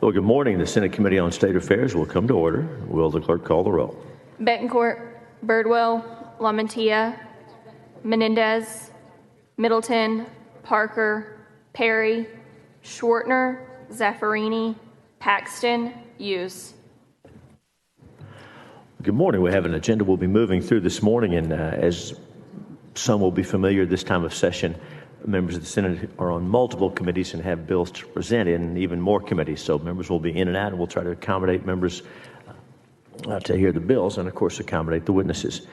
Well, good morning. The Senate Committee on State Affairs will come to order. Will the clerk call the roll? Betancourt, Birdwell, LaMantia, Menendez, Middleton, Parker, Perry, Schwartner, Zaffarini, Paxton, Hughes. Good morning. We have an agenda we'll be moving through this morning, and as some will be familiar this time of session, members of the Senate are on multiple committees and have bills to present in even more committees. So members will be in and out, and we'll try to accommodate members to hear the bills and, of course, accommodate the witnesses.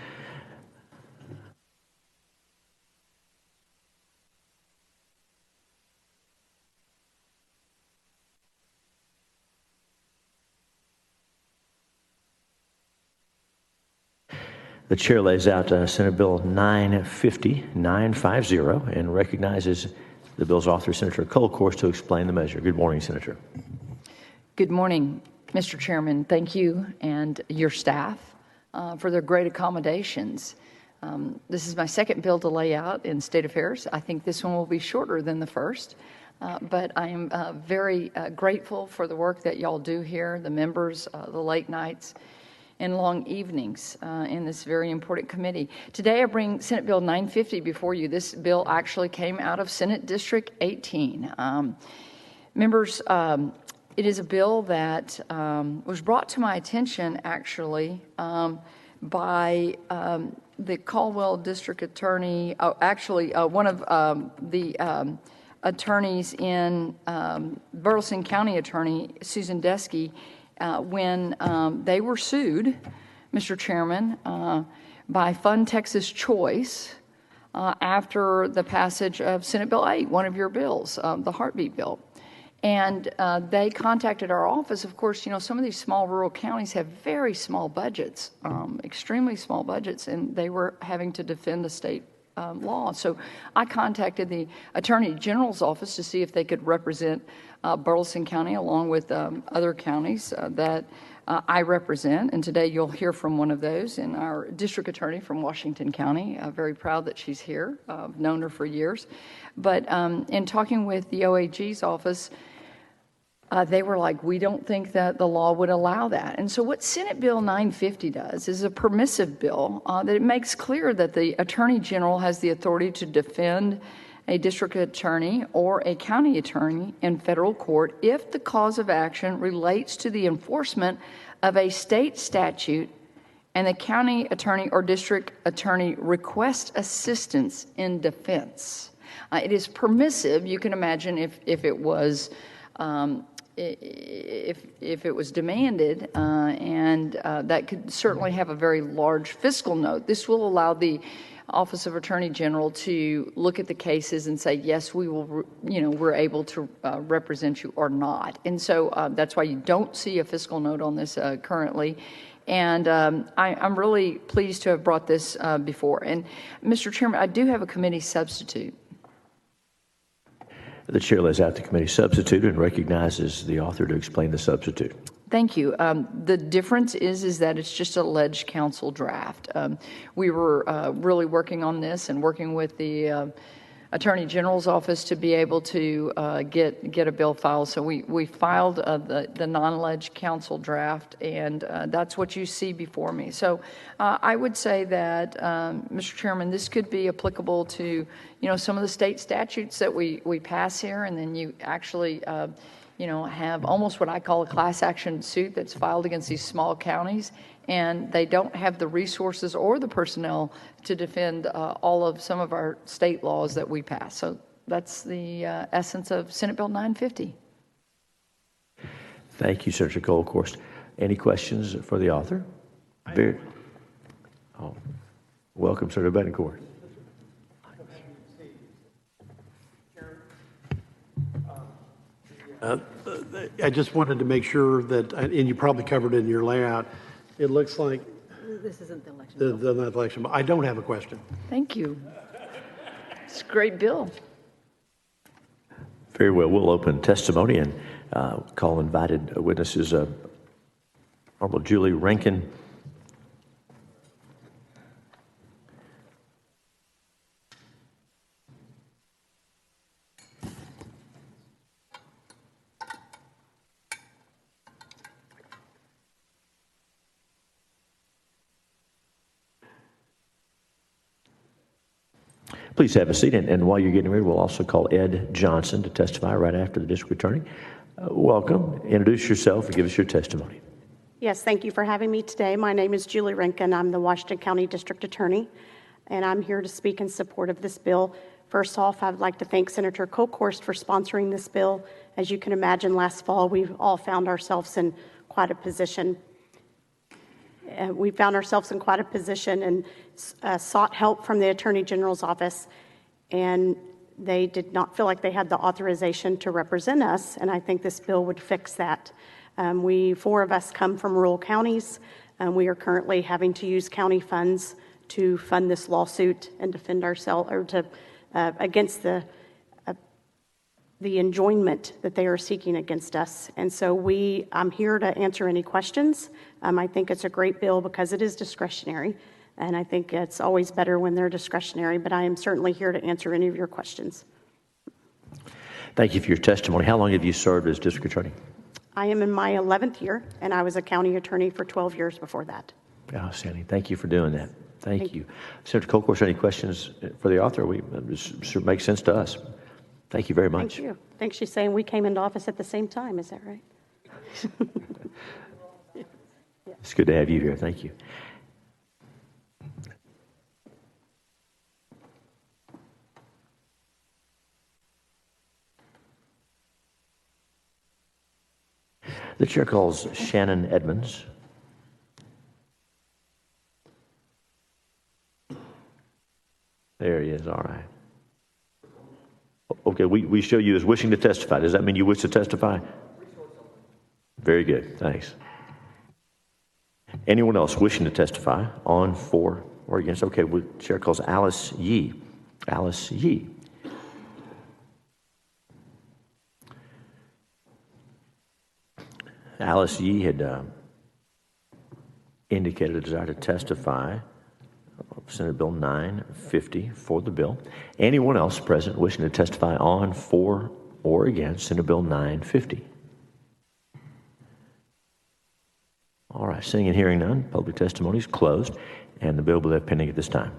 The chair lays out Senate Bill 950 and recognizes the bill's author, Senator Kolkhorst, to explain the measure. Good morning, Senator. Good morning, Mr. Chairman. Thank you and your staff for their great accommodations. This is my second bill to lay out in State Affairs. I think this one will be shorter than the first, but I am very grateful for the work that y'all do here, the members, the late nights, and long evenings in this very important committee. Today I bring Senate Bill 950 before you. This bill actually came out of Senate District 18. Members, it is a bill that was brought to my attention actually by the Caldwell District Attorney, one of the attorneys in Burleson County Attorney, Susan Deskey, when they were sued, Mr. Chairman, by Fund Texas Choice after the passage of Senate Bill 8, one of your bills, the heartbeat bill. And they contacted our office. Of course, you know, some of these small rural counties have very small budgets, extremely small budgets, and they were having to defend the state law. So I contacted the Attorney General's office to see if they could represent Burleson County along with other counties that I represent. And today you'll hear from one of those, and our district attorney from Washington County. Very proud that she's here. I've known her for years. But in talking with the OAG's office, they were like, we don't think that the law would allow that. And so what Senate Bill 950 does is a permissive bill that it makes clear that the Attorney General has the authority to defend a district attorney or a county attorney in federal court if the cause of action relates to the enforcement of a state statute and the county attorney or district attorney request assistance in defense. It is permissive. You can imagine if it was if it was demanded, and that could certainly have a very large fiscal note. This will allow the Office of Attorney General to look at the cases and say, yes, we will, we're able to represent you or not. And so that's why you don't see a fiscal note on this currently. And I'm really pleased to have brought this before. And Mr. Chairman, I do have a committee substitute. The chair lays out the committee substitute and recognizes the author to explain the substitute. Thank you. The difference is that it's just a ledge council draft. We were really working on this and working with the Attorney General's office to be able to get a bill filed. So we filed the non-ledge council draft, and that's what you see before me. So I would say that, Mr. Chairman, this could be applicable to some of the state statutes that we pass here, and then you actually have almost what I call a class action suit that's filed against these small counties, and they don't have the resources or the personnel to defend all of some of our state laws that we pass. So that's the essence of Senate Bill 950. Thank you, Senator Kolkhorst. Any questions for the author? Welcome, Senator Betancourt. I just wanted to make sure that, and you probably covered it in your layout, it looks like this isn't the election bill. The election bill. I don't have a question. Thank you. It's a great bill. Very well. We'll open testimony and call invited witnesses. Honorable Julie Rankin. Please have a seat, and while you're getting ready, we'll also call Ed Johnson to testify right after the district attorney. Welcome. Introduce yourself and give us your testimony. Yes, thank you for having me today. My name is Julie Rinkin. I'm the Washington County District Attorney, and I'm here to speak in support of this bill. First off, I'd like to thank Senator Kolkhorst for sponsoring this bill. As you can imagine, last fall, we've all found ourselves in quite a position. And sought help from the Attorney General's office, and they did not feel like they had the authorization to represent us, and I think this bill would fix that. Four of us come from rural counties, and we are currently having to use county funds to fund this lawsuit and defend ourselves against the enjoyment that they are seeking against us. And so I'm here to answer any questions. I think it's a great bill because it is discretionary, and I think it's always better when they're discretionary, but I am certainly here to answer any of your questions. Thank you for your testimony. How long have you served as district attorney? I am in my 11th year, and I was a county attorney for 12 years before that. Outstanding. Thank you for doing that. Thank you. Senator Kolkhorst, any questions for the author? It makes sense to us. Thank you very much. Thank you. I think she's saying we came into office at the same time. Is that right? It's good to have you here. Thank you. The chair calls Shannon Edmonds. There he is. All right. Okay, we show you as wishing to testify. Does that mean you wish to testify? Very good. Thanks. Anyone else wishing to testify on, for, or against? Okay, the chair calls Alice Yee. Alice Yee. Alice Yee had indicated a desire to testify Senate Bill 950 for the bill. Anyone else present wishing to testify on, for, or against Senate Bill 950? All right, seeing and hearing none, public testimony is closed, and the bill will be left pending at this time.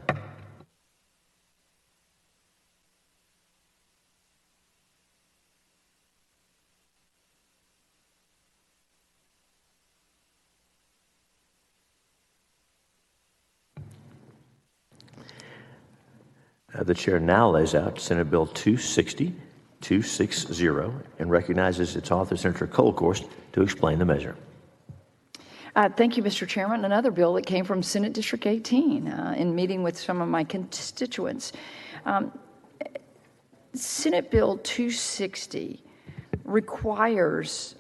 The chair now lays out Senate Bill 260, and recognizes its author, Senator Kolkhorst, to explain the measure. Thank you, Mr. Chairman. Another bill that came from Senate District 18 in meeting with some of my constituents. Senate Bill 260 requires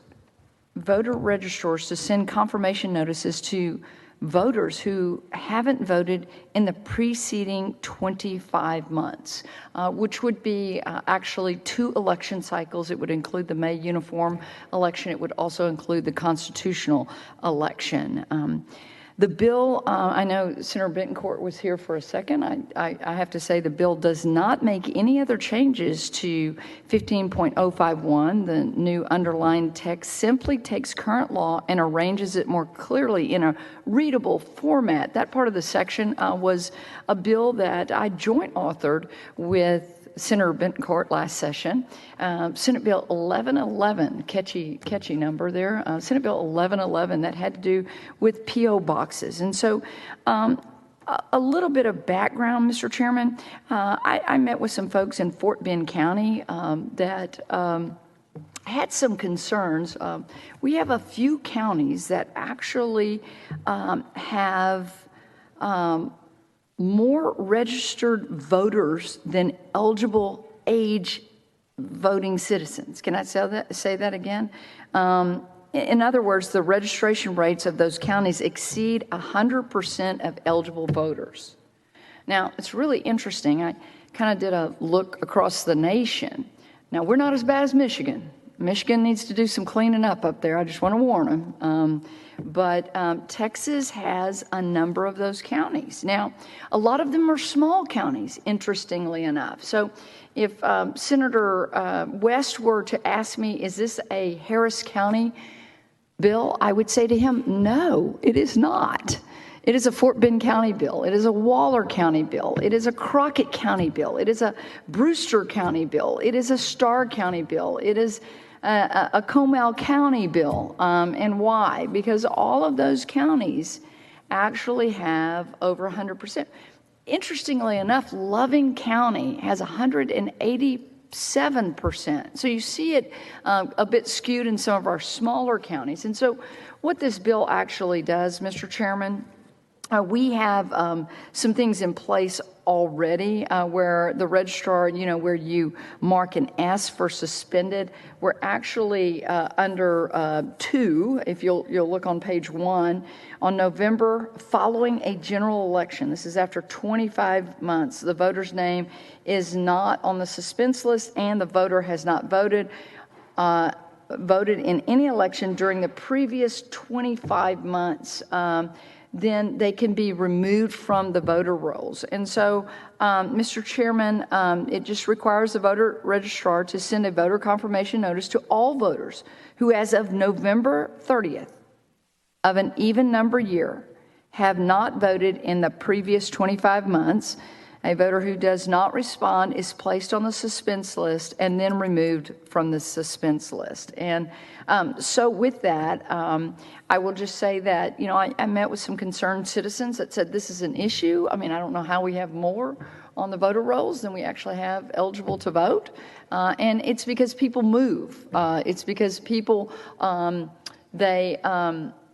voter registrars to send confirmation notices to voters who haven't voted in the preceding 25 months, which would be actually 2 election cycles. It would include the May uniform election. It would also include the constitutional election. The bill, I know Senator Bettencourt was here for a second. I have to say the bill does not make any other changes to 15.051. The new underlined text simply takes current law and arranges it more clearly in a readable format. That part of the section was a bill that I joint authored with Senator Bettencourt last session. Senate Bill 1111, catchy number there. Senate Bill 1111 that had to do with P.O. boxes. And so a little bit of background, Mr. Chairman. I met with some folks in Fort Bend County that had some concerns. We have a few counties that actually have more registered voters than eligible age voting citizens. Can I say that again? In other words, the registration rates of those counties exceed 100% of eligible voters. Now, it's really interesting. I kind of did a look across the nation. Now, we're not as bad as Michigan. Michigan needs to do some cleaning up there. I just want to warn them. But Texas has a number of those counties. Now, a lot of them are small counties, interestingly enough. So if Senator West were to ask me, is this a Harris County bill? I would say to him, no, it is not. It is a Fort Bend County bill. It is a Waller County bill. It is a Crockett County bill. It is a Brewster County bill. It is a Starr County bill. It is a Comal County bill. And why? Because all of those counties actually have over 100%. Interestingly enough, Loving County has 187%. So you see it a bit skewed in some of our smaller counties. And so what this bill actually does, Mr. Chairman, we have some things in place already where the registrar, where you mark an S for suspended. We're actually under 2, if you'll look on page 1, on November following a general election. This is after 25 months. The voter's name is not on the suspense list and the voter has not voted in any election during the previous 25 months. Then they can be removed from the voter rolls. And so, Mr. Chairman, it just requires the voter registrar to send a voter confirmation notice to all voters who, as of November 30th of an even number year, have not voted in the previous 25 months. A voter who does not respond is placed on the suspense list and then removed from the suspense list. And so with that, I will just say that, I met with some concerned citizens that said this is an issue. I mean, I don't know how we have more on the voter rolls than we actually have eligible to vote. And it's because people move. It's because people,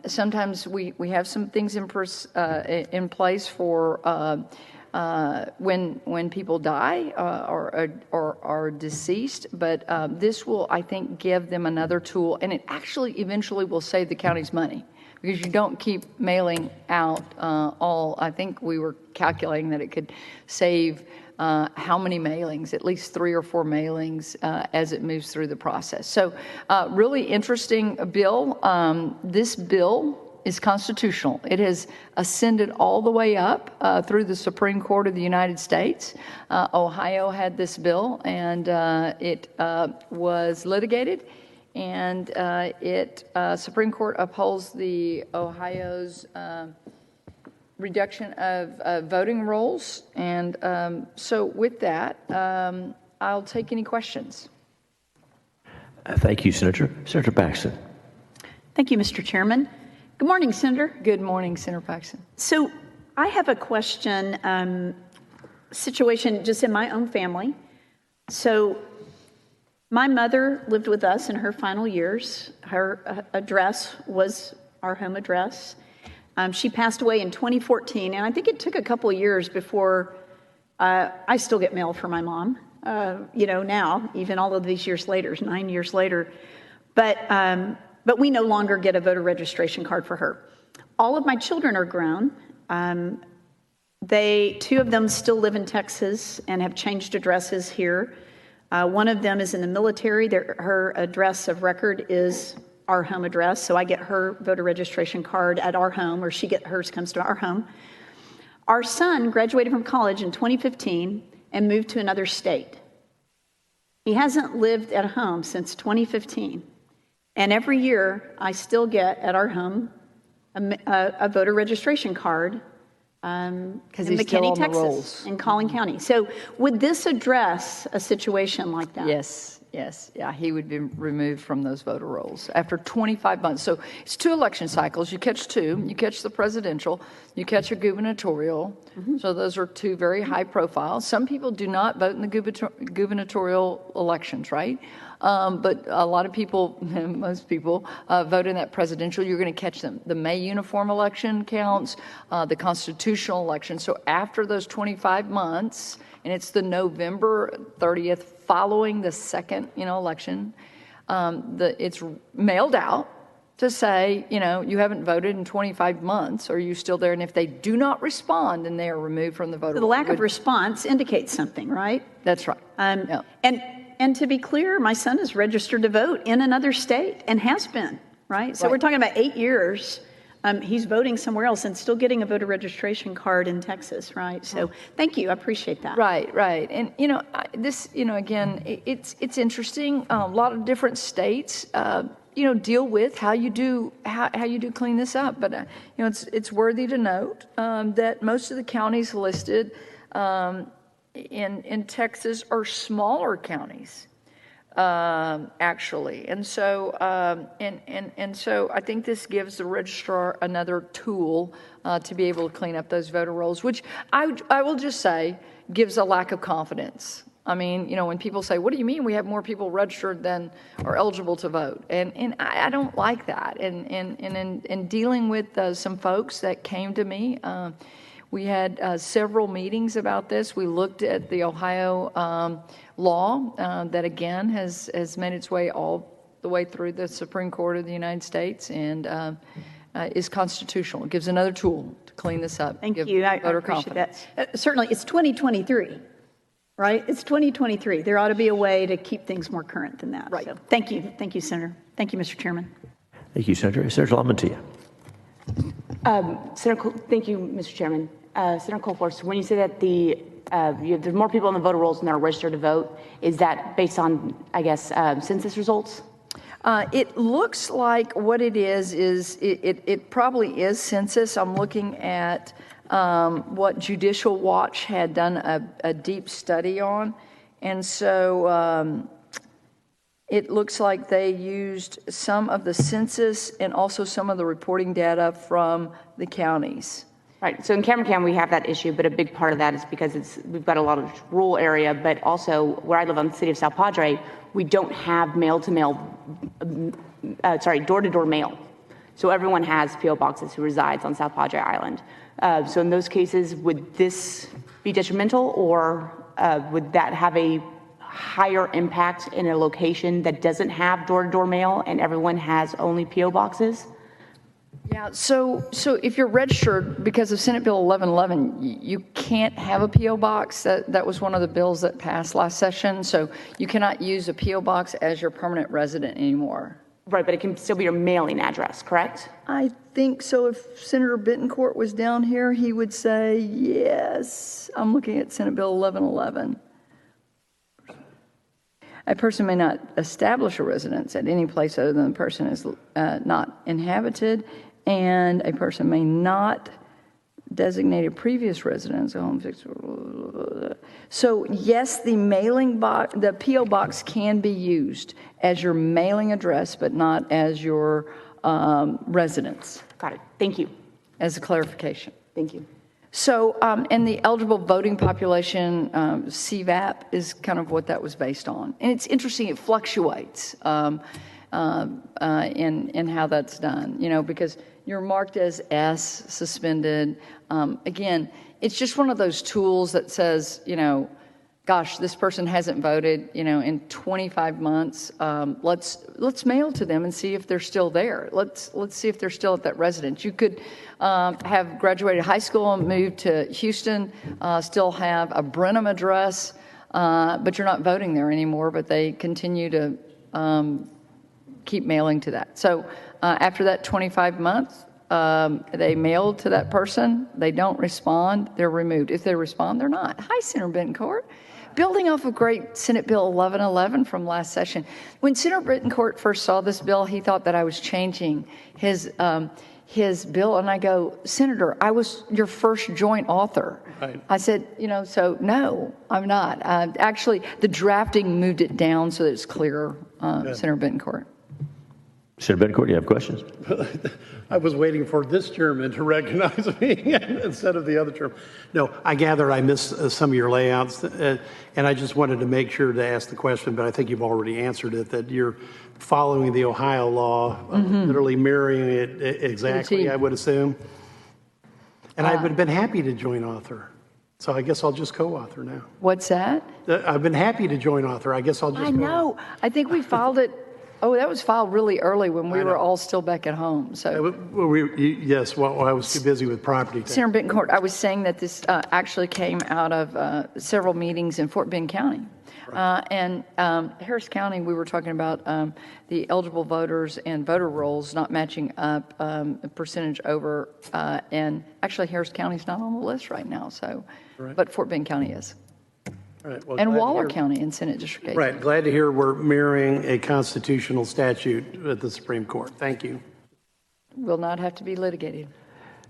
sometimes we have some things in place for when people die or are deceased, but this will, I think, give them another tool, and it actually eventually will save the county's money because you don't keep mailing out all. I think we were calculating that it could save how many mailings, at least 3 or 4 mailings as it moves through the process. So really interesting bill. This bill is constitutional. It has ascended all the way up through the Supreme Court of the United States. Ohio had this bill, and it was litigated, and Supreme Court upholds the Ohio's reduction of voting rolls. And so with that, I'll take any questions. Thank you, Senator. Senator Paxton. Thank you, Mr. Chairman. Good morning, Senator. Good morning, Senator Paxton. So I have a question, situation just in my own family. So my mother lived with us in her final years. Her address was our home address. She passed away in 2014, and I think it took a couple of years before I still get mail from my mom, now, even all of these years later, 9 years later. But we no longer get a voter registration card for her. All of my children are grown. 2 of them still live in Texas and have changed addresses here. One of them is in the military. Her address of record is our home address, so I get her voter registration card at our home, or hers comes to our home. Our son graduated from college in 2015 and moved to another state. He hasn't lived at home since 2015. And every year, I still get at our home a voter registration card in McKinney, Texas, in Collin County. So would this address a situation like that? Yes. Yeah, he would be removed from those voter rolls after 25 months. So it's 2 election cycles. You catch 2. You catch the presidential. You catch a gubernatorial. Mm-hmm. So those are 2 very high profile. Some people do not vote in the gubernatorial elections, right? But a lot of people, most people, vote in that presidential. You're going to catch them. The May uniform election counts, the constitutional election. So after those 25 months, and it's the November 30th following the second, election, it's mailed out to say, you haven't voted in 25 months. Are you still there? And if they do not respond, then they are removed from the voter. So the lack of response indicates something, right? That's right. Yeah. And to be clear, my son is registered to vote in another state and has been, right? So we're talking about 8 years He's voting somewhere else and still getting a voter registration card in Texas, right? So thank you. I appreciate that. Right, right. And, this, again, it's interesting. A lot of different states, deal with how you do clean this up. But, it's worthy to note that most of the counties listed in Texas are smaller counties. Actually, and so so I think this gives the registrar another tool to be able to clean up those voter rolls, which I will just say gives a lack of confidence. I mean, when people say, "What do you mean we have more people registered than are eligible to vote?" and I don't like that. And in dealing with some folks that came to me. We had several meetings about this. We looked at the Ohio law that, again, has made its way all the way through the Supreme Court of the United States and is constitutional. It gives another tool to clean this up. Thank you. I appreciate that. Certainly, it's 2023, right? It's 2023. There ought to be a way to keep things more current than that. Right. So, thank you. Thank you, Senator. Thank you, Mr. Chairman. Thank you, Senator. Senator Lamontia. Thank you, Mr. Chairman. Senator Kolforth, when you say that there's more people on the voter rolls than are registered to vote, is that based on, I guess, census results? It looks like what it is it probably is census. I'm looking at what Judicial Watch had done a deep study on. And so it looks like they used some of the census and also some of the reporting data from the counties. Right. So in Cameron County, we have that issue, but a big part of that is because we've got a lot of rural area, but also where I live on the city of South Padre, we don't have door-to-door mail. So everyone has P.O. boxes who resides on South Padre Island. So in those cases, would this be detrimental, or would that have a higher impact in a location that doesn't have door-to-door mail and everyone has only P.O. boxes? Yeah, so if you're registered, because of Senate Bill 1111, you can't have a P.O. box. That was one of the bills that passed last session. So you cannot use a P.O. box as your permanent resident anymore. Right, but it can still be your mailing address, correct? I think so. If Senator Bittencourt was down here, he would say yes. I'm looking at Senate Bill 1111. A person may not establish a residence at any place other than the person is not inhabited, and a person may not designate a previous residence, a home fixed. So yes, the mailing box, the P.O. box can be used as your mailing address, but not as your residence. Got it. Thank you. As a clarification. Thank you. So, and the eligible voting population, CVAP, is kind of what that was based on. And it's interesting, it fluctuates in how that's done, because you're marked as S, suspended. Again, it's just one of those tools that says, gosh, this person hasn't voted, in 25 months. Let's mail to them and see if they're still there. Let's see if they're still at that residence. You could have graduated high school and moved to Houston, still have a Brenham address, but you're not voting there anymore. But they continue to keep mailing to that. So after that 25 months, they mail to that person. They don't respond, they're removed. If they respond, they're not. Hi, Senator Bittencourt. Building off of great Senate Bill 1111 from last session, when Senator Bittencourt first saw this bill, he thought that I was changing his bill, and I go, Senator, I was your first joint author. Right. I said, so no, I'm not. Actually, the drafting moved it down so that it's clearer, Senator Bittencourt. Senator Bittencourt, you have questions? I was waiting for this chairman to recognize me instead of the other chairman. No, I gather I missed some of your layouts, and I just wanted to make sure to ask the question, but I think you've already answered it, that you're following the Ohio law, literally mirroring it exactly, I would assume. And I would have been happy to join author. So I guess I'll just co-author now. What's that? I've been happy to join author. I guess I'll just I know. I think we filed it. Oh, that was filed really early when we were all still back at home. So, yes, well, I was too busy with property tax. Senator Bittencourt, I was saying that this actually came out of several meetings in Fort Bend County. And Harris County, we were talking about the eligible voters and voter rolls not matching up a percentage over, and actually Harris County's not on the list right now, so, but Fort Bend County is. All right, well, And glad to Waller hear- County in Senate District 8. Right, glad to hear we're mirroring a constitutional statute at the Supreme Court. Thank you. Will not have to be litigated.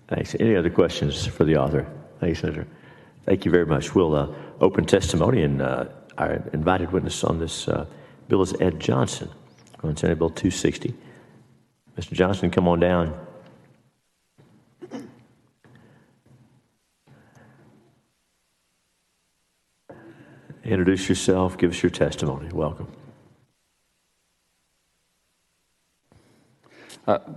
Thanks. Any other questions for the author? Thank you, Senator. Thank you very much. We'll open testimony, and our invited witness on this bill is Ed Johnson on Senate Bill 260. Mr. Johnson, come on down. Introduce yourself. Give us your testimony. Welcome.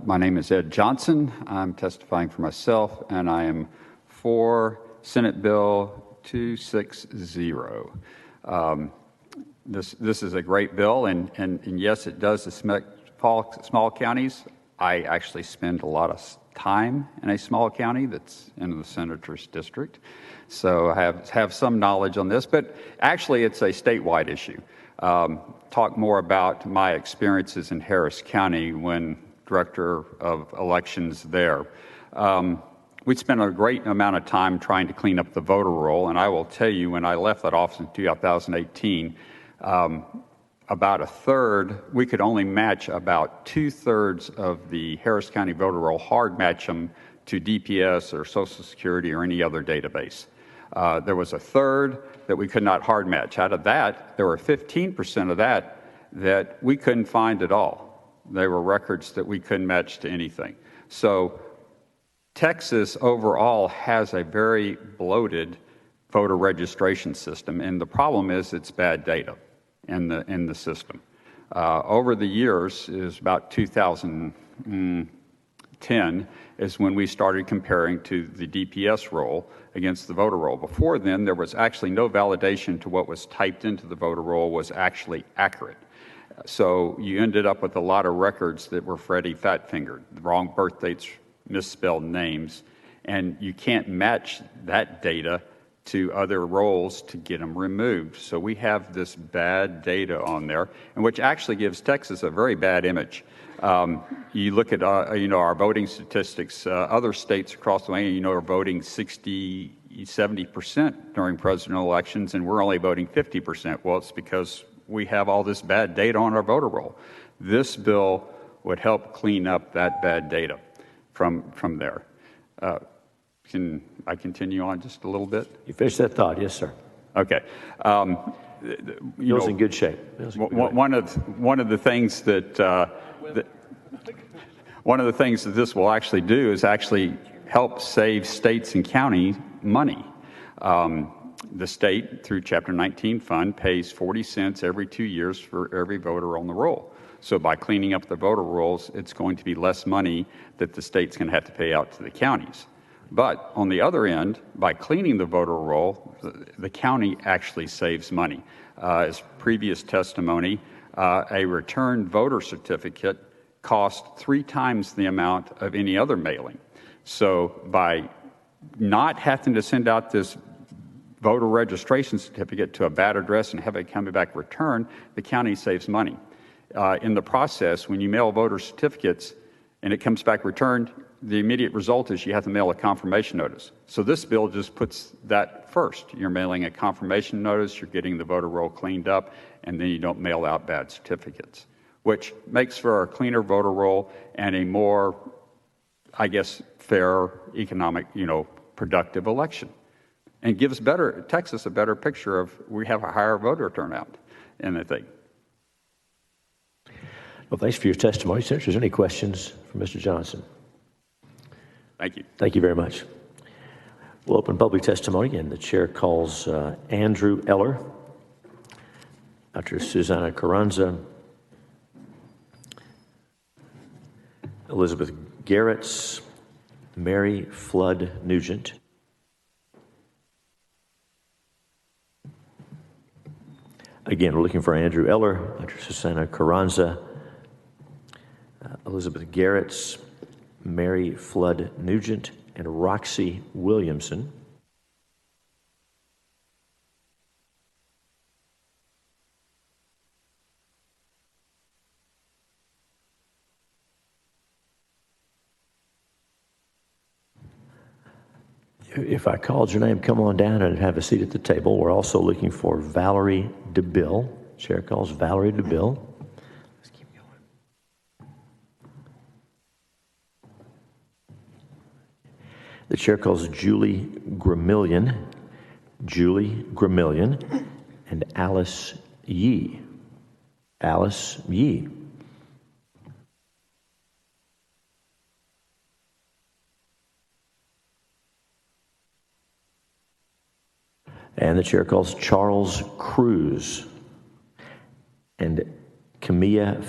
My name is Ed Johnson. I'm testifying for myself, and I am for Senate Bill 260. This is a great bill, and yes, it does affect small counties. I actually spend a lot of time in a small county that's in the senator's district, so I have some knowledge on this, but actually it's a statewide issue. Talk more about my experiences in Harris County when director of elections there. We spent a great amount of time trying to clean up the voter roll, and I will tell you, when I left that office in 2018, about a third, we could only match about 2/3 of the Harris County voter roll, hard match them to DPS or Social Security or any other database. There was a third that we could not hard match. Out of that, there were 15% of that we couldn't find at all. They were records that we couldn't match to anything. So Texas overall has a very bloated voter registration system, and the problem is it's bad data in the system. Over the years, is about 2010 is when we started comparing to the DPS roll against the voter roll. Before then, there was actually no validation to what was typed into the voter roll was actually accurate. So you ended up with a lot of records that were Freddie Fatfingered, the wrong birth dates, misspelled names, and you can't match that data to other rolls to get them removed. So we have this bad data on there, and which actually gives Texas a very bad image. You look at our voting statistics. Other states across the land, are voting 60, 70% during presidential elections, and we're only voting 50%. Well, it's because we have all this bad data on our voter roll. This bill would help clean up that bad data from there. Can I continue on just a little bit? You finished that thought, yes, sir. Okay. Bill's in good shape. One of the things that this will actually do is actually help save states and counties money. The state, through Chapter 19 fund, pays 40 cents every 2 years for every voter on the roll. So by cleaning up the voter rolls, it's going to be less money that the state's going to have to pay out to the counties. But on the other end, by cleaning the voter roll, the county actually saves money. As previous testimony, a returned voter certificate costs 3 times the amount of any other mailing. So by not having to send out this voter registration certificate to a bad address and have it come back returned, the county saves money. In the process, when you mail voter certificates and it comes back returned, the immediate result is you have to mail a confirmation notice. So this bill just puts that first. You're mailing a confirmation notice, you're getting the voter roll cleaned up, and then you don't mail out bad certificates, which makes for a cleaner voter roll and a more, I guess, fair, economic, productive election. And gives Texas a better picture of we have a higher voter turnout in the thing. Well, thanks for your testimony, Senator. Is there any questions for Mr. Johnson? Thank you. Thank you very much. We'll open public testimony, and the chair calls Andrew Eller, Dr. Susanna Carranza, Elizabeth Garretts, Mary Flood Nugent. Again, we're looking for Andrew Eller, Dr. Susanna Carranza, Elizabeth Garretts, Mary Flood Nugent, and Roxy Williamson. If I called your name, come on down and have a seat at the table. We're also looking for Valerie DeBill. Chair calls Valerie DeBill. Let's keep going. The chair calls Julie Gramillion, and Alice Yee. Alice Yee. And the chair calls Charles Cruz and Camilla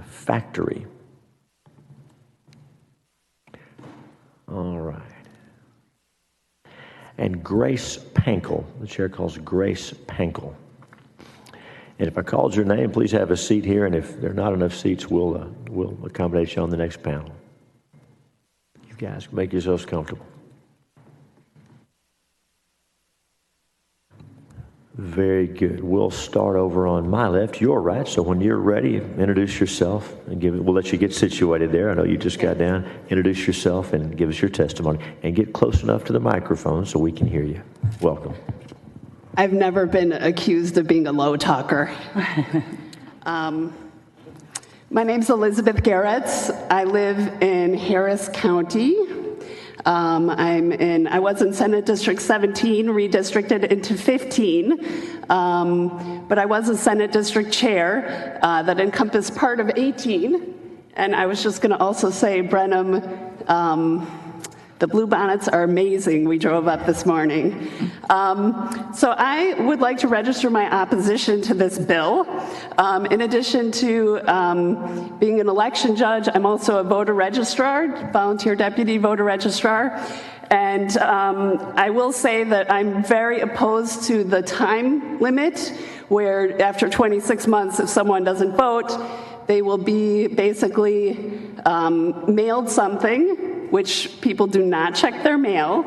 Factory. All right. And Grace Pankel. The chair calls Grace Pankel. And if I called your name, please have a seat here. And if there are not enough seats, we'll accommodate you on the next panel. You guys make yourselves comfortable. Very good. We'll start over on my left, your right. So when you're ready, introduce yourself and we'll let you get situated there. I know you just got down. Introduce yourself and give us your testimony. And get close enough to the microphone so we can hear you. Welcome. I've never been accused of being a low talker. My name's Elizabeth Garretts. I live in Harris County. I was in Senate District 17, redistricted into 15, but I was a Senate District Chair that encompassed part of 18. And I was just going to also say, Brenham, the Bluebonnets are amazing. We drove up this morning. So I would like to register my opposition to this bill. In addition to being an election judge, I'm also a voter registrar, volunteer deputy voter registrar. And I will say that I'm very opposed to the time limit, where after 26 months, if someone doesn't vote, they will be basically mailed something, which people do not check their mail.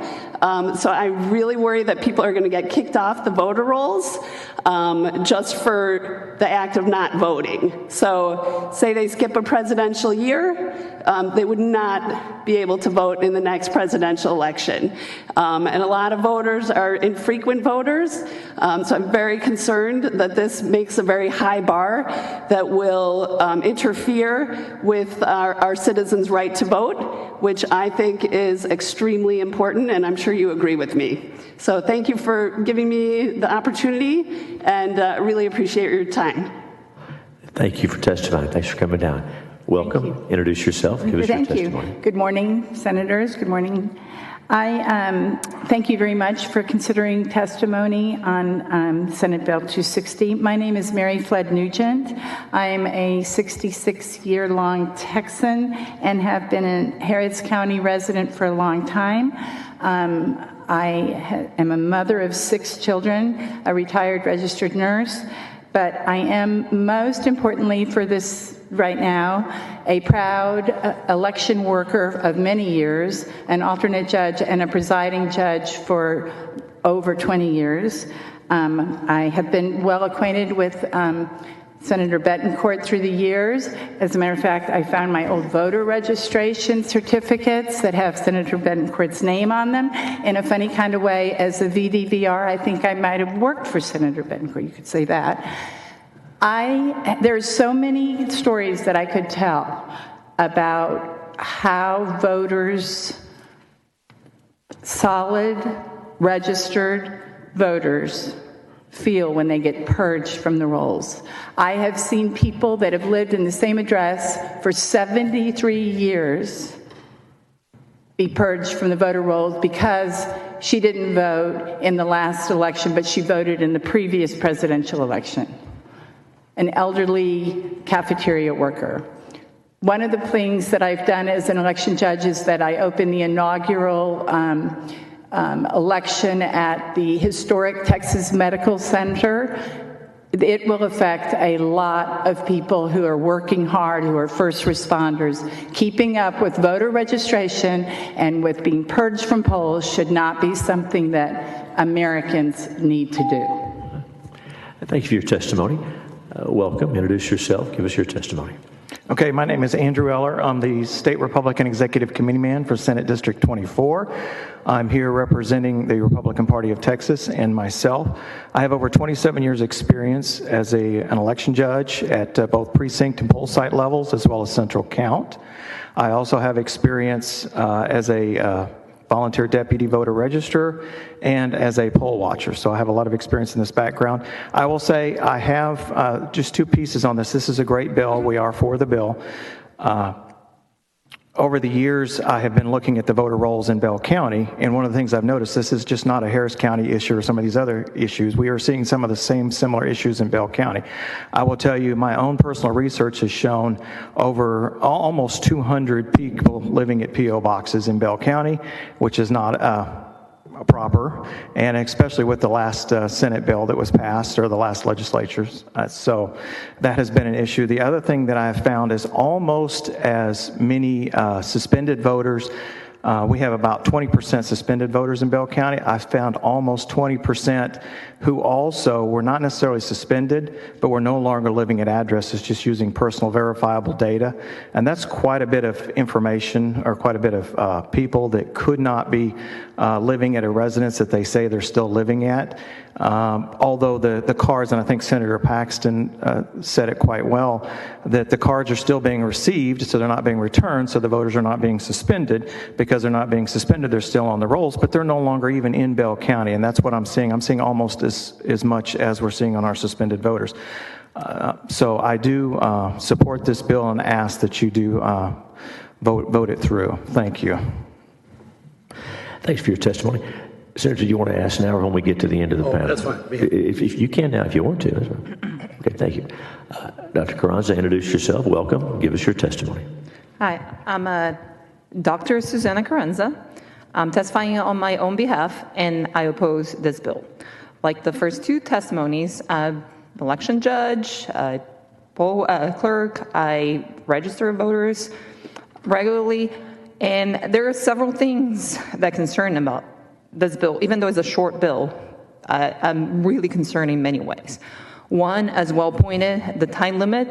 So I really worry that people are going to get kicked off the voter rolls just for the act of not voting. So say they skip a presidential year, they would not be able to vote in the next presidential election. And a lot of voters are infrequent voters, so I'm very concerned that this makes a very high bar that will interfere with our citizens' right to vote, which I think is extremely important, and I'm sure you agree with me. So thank you for giving me the opportunity, and really appreciate your time. Thank you for testifying. Thanks for coming down. Welcome. Introduce yourself. Give us your testimony. Thank you. Good morning, Senators. Good morning. I thank you very much for considering testimony on Senate Bill 260. My name is Mary Flood Nugent. I'm a 66-year-long Texan and have been a Harris County resident for a long time. I am a mother of 6 children, a retired registered nurse, but I am most importantly for this right now a proud election worker of many years, an alternate judge and a presiding judge for over 20 years. I have been well acquainted with Senator Bettencourt through the years. As a matter of fact, I found my old voter registration certificates that have Senator Bettencourt's name on them. In a funny kind of way, as a VDVR, I think I might have worked for Senator Bettencourt. You could say that. There's so many stories that I could tell about how voters, solid, registered voters, feel when they get purged from the rolls. I have seen people that have lived in the same address for 73 years be purged from the voter rolls because she didn't vote in the last election, but she voted in the previous presidential election. An elderly cafeteria worker. One of the things that I've done as an election judge is that I opened the inaugural election at the historic Texas Medical Center. It will affect a lot of people who are working hard, who are first responders. Keeping up with voter registration and with being purged from polls should not be something that Americans need to do. Thank you for your testimony. Welcome. Introduce yourself. Give us your testimony. Okay, my name is Andrew Eller. I'm the State Republican Executive Committee man for Senate District 24. I'm here representing the Republican Party of Texas and myself. I have over 27 years experience as an election judge at both precinct and poll site levels, as well as central count. I also have experience as a volunteer deputy voter registrar and as a poll watcher. So I have a lot of experience in this background. I will say I have just two pieces on this. This is a great bill. We are for the bill. Over the years, I have been looking at the voter rolls in Bell County, and one of the things I've noticed, this is just not a Harris County issue or some of these other issues. We are seeing some of the same similar issues in Bell County. I will tell you, my own personal research has shown over almost 200 people living at P.O. boxes in Bell County, which is not proper, and especially with the last Senate bill that was passed, or the last legislatures. So that has been an issue. The other thing that I have found is almost as many suspended voters. We have about 20% suspended voters in Bell County. I found almost 20% who also were not necessarily suspended, but were no longer living at addresses, just using personal verifiable data. And that's quite a bit of information, or quite a bit of people that could not be living at a residence that they say they're still living at. Although the cards, and I think Senator Paxton said it quite well, that the cards are still being received, so they're not being returned, so the voters are not being suspended. Because they're not being suspended, they're still on the rolls, but they're no longer even in Bell County, and that's what I'm seeing. I'm seeing almost as much as we're seeing on our suspended voters. So I do support this bill and ask that you do vote it through. Thank you. Thanks for your testimony. Senator, do you want to ask now or when we get to the end of the panel? That's fine. If you can now, if you want to. That's fine. Okay, thank you. Dr. Carranza, introduce yourself. Welcome. Give us your testimony. Hi, I'm Dr. Susanna Carranza. I'm testifying on my own behalf, and I oppose this bill. Like the first two testimonies, election judge, poll clerk, I register voters regularly, and there are several things that concern about this bill. Even though it's a short bill, I'm really concerned in many ways. One, as well pointed, the time limit,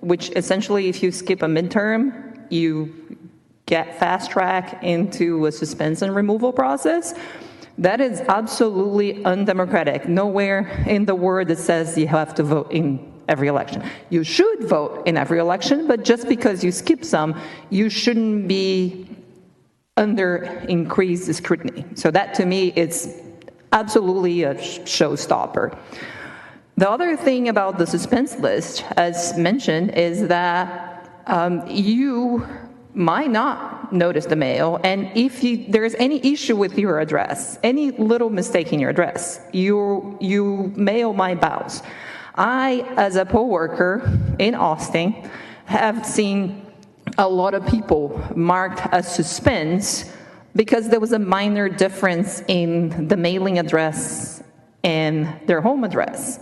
which essentially if you skip a midterm, you get fast track into a suspension removal process. That is absolutely undemocratic. Nowhere in the word that says you have to vote in every election. You should vote in every election, but just because you skip some, you shouldn't be under increased scrutiny. So that to me is absolutely a showstopper. The other thing about the suspense list, as mentioned, is that you might not notice the mail, and if there's any issue with your address, any little mistake in your address, you mail my bounce. I, as a poll worker in Austin, have seen a lot of people marked as suspense because there was a minor difference in the mailing address and their home address,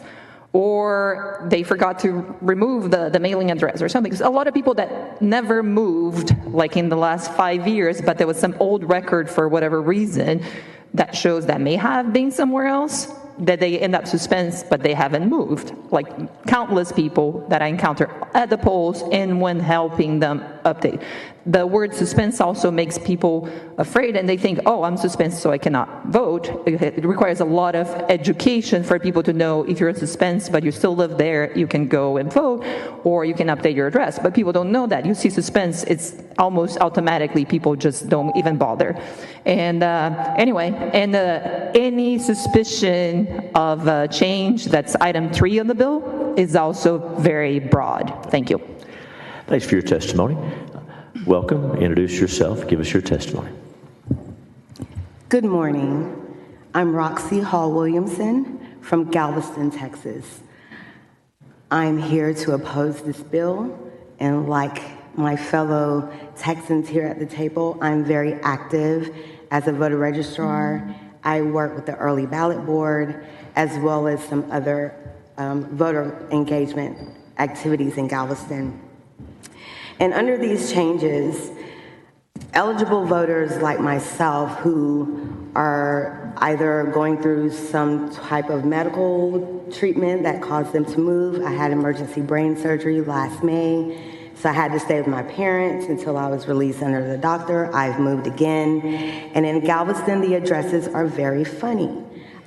or they forgot to remove the mailing address or something. Because a lot of people that never moved, like in the last 5 years, but there was some old record for whatever reason that shows that may have been somewhere else, that they end up suspense, but they haven't moved. Like countless people that I encounter at the polls and when helping them update. The word suspense also makes people afraid, and they think, oh, I'm suspense, so I cannot vote. It requires a lot of education for people to know if you're in suspense, but you still live there, you can go and vote, or you can update your address. But people don't know that. You see suspense, it's almost automatically, people just don't even bother. And any suspicion of change, that's item 3 of the bill, is also very broad. Thank you. Thanks for your testimony. Welcome. Introduce yourself. Give us your testimony. Good morning. I'm Roxy Hall Williamson from Galveston, Texas. I'm here to oppose this bill, and like my fellow Texans here at the table, I'm very active as a voter registrar. I work with the Early Ballot Board, as well as some other voter engagement activities in Galveston. And under these changes, eligible voters like myself who are either going through some type of medical treatment that caused them to move. I had emergency brain surgery last May, So I had to stay with my parents until I was released under the doctor. I've moved again. And in Galveston, the addresses are very funny.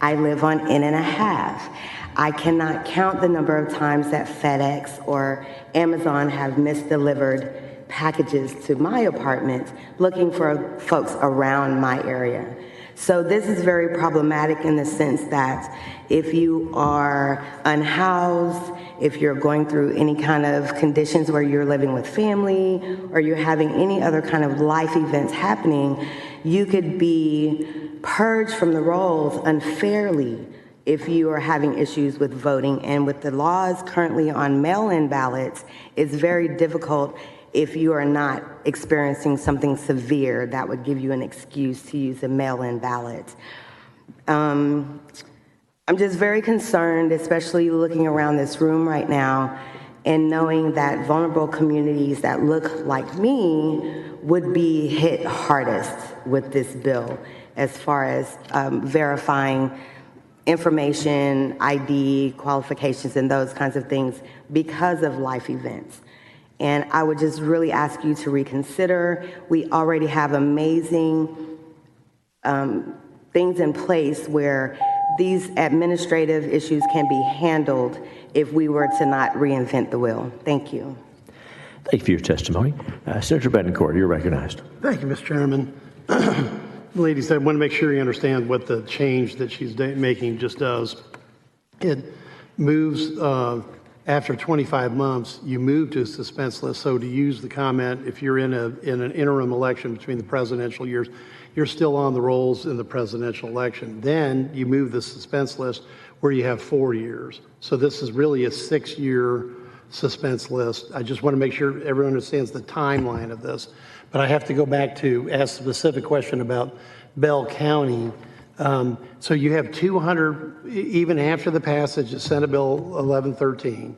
I live on N.5. I cannot count the number of times that FedEx or Amazon have misdelivered packages to my apartment looking for folks around my area. So this is very problematic in the sense that if you are unhoused, if you're going through any kind of conditions where you're living with family or you're having any other kind of life events happening, you could be purged from the rolls unfairly if you are having issues with voting. And with the laws currently on mail-in ballots, it's very difficult if you are not experiencing something severe that would give you an excuse to use a mail-in ballot. I'm just very concerned, especially looking around this room right now and knowing that vulnerable communities that look like me would be hit hardest with this bill as far as verifying information, ID, qualifications, and those kinds of things because of life events. And I would just really ask you to reconsider. We already have amazing things in place where these administrative issues can be handled if we were to not reinvent the wheel. Thank you. Thank you for your testimony. Senator Bettencourt, you're recognized. Thank you, Mr. Chairman. Ladies, I want to make sure you understand what the change that she's making just does. It moves, after 25 months, you move to a suspense list. So to use the comment, if you're in an interim election between the presidential years, you're still on the rolls in the presidential election. Then you move the suspense list where you have 4 years. So this is really a 6-year suspense list. I just want to make sure everyone understands the timeline of this. But I have to go back to ask a specific question about Bell County. So you have 200, even after the passage of Senate Bill 1113,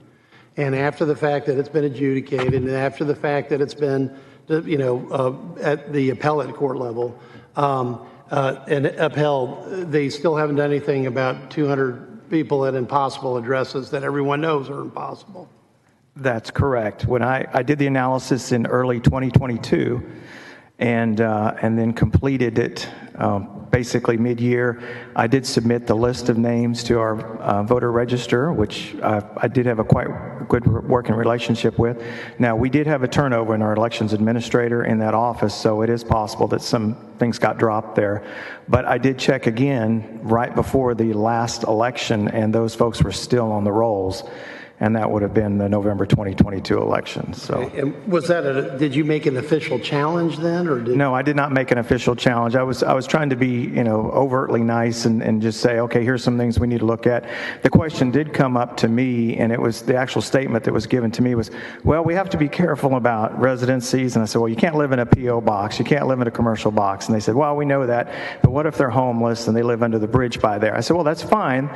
and after the fact that it's been adjudicated, and after the fact that it's been, at the appellate court level, and upheld, they still haven't done anything about 200 people at impossible addresses that everyone knows are impossible. That's correct. When I did the analysis in early 2022 and then completed it basically mid-year, I did submit the list of names to our voter register, which I did have a quite good working relationship with. Now, we did have a turnover in our elections administrator in that office, so it is possible that some things got dropped there. But I did check again right before the last election, and those folks were still on the rolls. And that would have been the November 2022 election. So, okay. And was that did you make an official challenge then, or did? No, I did not make an official challenge. I was trying to be, overtly nice and just say, okay, here's some things we need to look at. The question did come up to me, and it was the actual statement that was given to me was, well, we have to be careful about residencies. And I said, well, you can't live in a P.O. box. You can't live in a commercial box. And they said, well, we know that, but what if they're homeless and they live under the bridge by there? I said, well, that's fine,